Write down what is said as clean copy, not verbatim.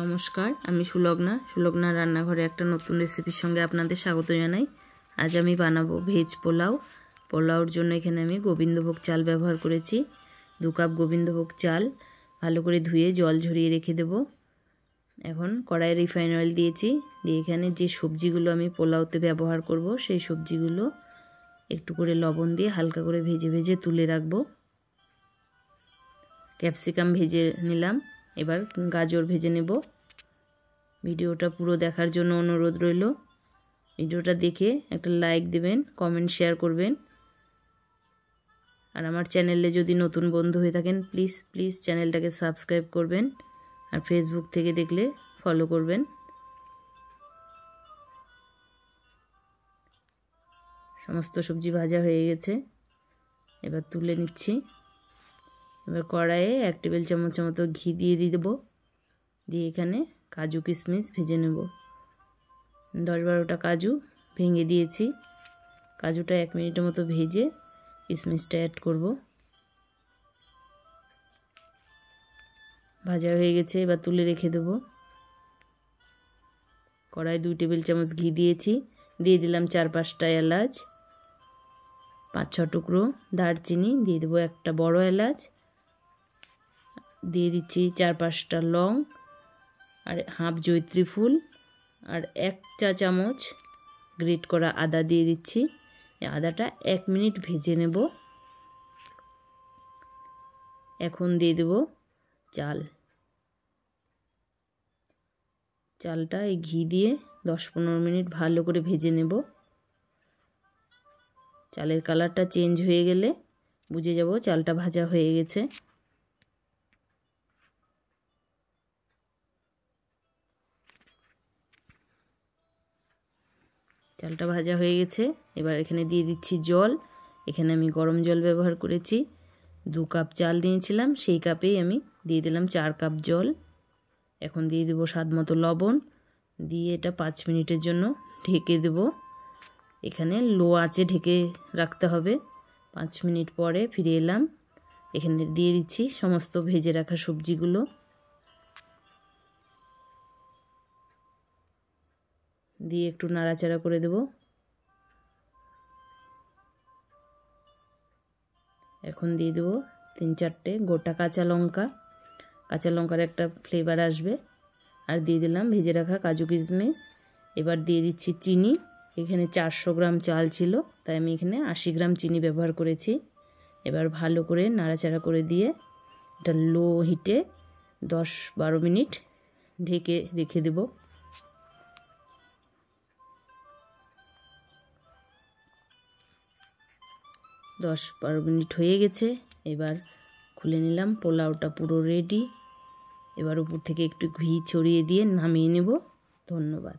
নমস্কার, আমি সুলগ্না রান্নাঘরে একটা নতুন রেসিপির সঙ্গে আপনাদের স্বাগত জানাই। আজ আমি বানাবো ভেজ পোলাও। পোলাওর জন্য এখানে আমি গোবিন্দভোগ চাল ব্যবহার করেছি। 2 কাপ গোবিন্দভোগ চাল ভালো করে ধুয়ে জল ঝরিয়ে রেখে দেব। এখন কড়াইয়ে রিফাইন অয়েল দিয়েছি, দিয়ে এখানে যে সবজিগুলো আমি পোলাওতে ব্যবহার করব সেই সবজিগুলো একটু করে লবণ দিয়ে হালকা করে ভেজে ভেজে তুলে রাখবো। ক্যাপসিকাম ভেজে নিলাম, এবার গাজর ভেজে নেব। ভিডিওটা পুরো দেখার জন্য অনুরোধ রইল। ভিডিওটা দেখে একটা লাইক দেবেন, কমেন্ট শেয়ার করবেন। আর আমার চ্যানেলে যদি নতুন বন্ধু হয়ে থাকেন প্লিজ চ্যানেলটাকে সাবস্ক্রাইব করবেন। আর ফেসবুক থেকে দেখলে ফলো করবেন। সমস্ত সবজি ভাজা হয়ে গেছে, এবার তুলে নিচ্ছি। এবার কড়াইয়ে 1 টেবিল চামচের মতো ঘি দিয়ে দেবো, দিয়ে এখানে কাজু কিশমিশ ভেজে নেব। 10-12টা কাজু ভেঙে দিয়েছি। কাজুটা 1 মিনিটের মতো ভেজে কিশমিশটা অ্যাড করব। ভাজা হয়ে গেছে, এবার তুলে রেখে দেব। কড়াই 2 টেবিল চামচ ঘি দিয়েছি, দিয়ে দিলাম 4-5টা এলাচ, 5-6 টুকরো দারচিনি, দিয়ে দেবো একটা বড় এলাচ, দিয়ে দিচ্ছি 4-5টা লং আর হাফ জয়িত্রী ফুল, আর 1 চা চামচ গ্রেট করা আদা দিয়ে দিচ্ছি। এই আদাটা 1 মিনিট ভেজে নেব। এখন দিয়ে দেব চালটা এই ঘি দিয়ে 10-15 মিনিট ভালো করে ভেজে নেব। চালের কালারটা চেঞ্জ হয়ে গেলে বুঝে যাব চালটা ভাজা হয়ে গেছে। চালটা ভাজা হয়ে গেছে, এবার এখানে দিয়ে দিচ্ছি জল। এখানে আমি গরম জল ব্যবহার করেছি। 2 কাপ চাল নিয়েছিলাম, সেই কাপেই আমি দিয়ে দিলাম 4 কাপ জল। এখন দিয়ে দেবো স্বাদ মতো লবণ, দিয়ে এটা 5 মিনিটের জন্য ঢেকে দেব। এখানে লো আঁচে ঢেকে রাখতে হবে। 5 মিনিট পরে ফিরে এলাম। এখানে দিয়ে দিচ্ছি সমস্ত ভেজে রাখা সবজিগুলো, দিয়ে একটু নাড়াচাড়া করে দেব। এখন দিয়ে দেব 3-4টে গোটা কাঁচা লঙ্কার একটা ফ্লেভার আসবে। আর দিয়ে দিলাম ভেজে রাখা কাজু কিশমিশ। এবার দিয়ে দিচ্ছি চিনি। এখানে 400 গ্রাম চাল ছিল, তাই আমি এখানে 80 গ্রাম চিনি ব্যবহার করেছি। এবার ভালো করে নাড়াচাড়া করে দিয়ে এটা লো হিটে 10-12 মিনিট ঢেকে রেখে দেব। 10-12 মিনিট হয়ে গেছে, এবার খুলে নিলাম। পোলাওটা পুরো রেডি। এবার উপর থেকে একটু ঘি ছড়িয়ে দিয়ে নামিয়ে নেব। ধন্যবাদ।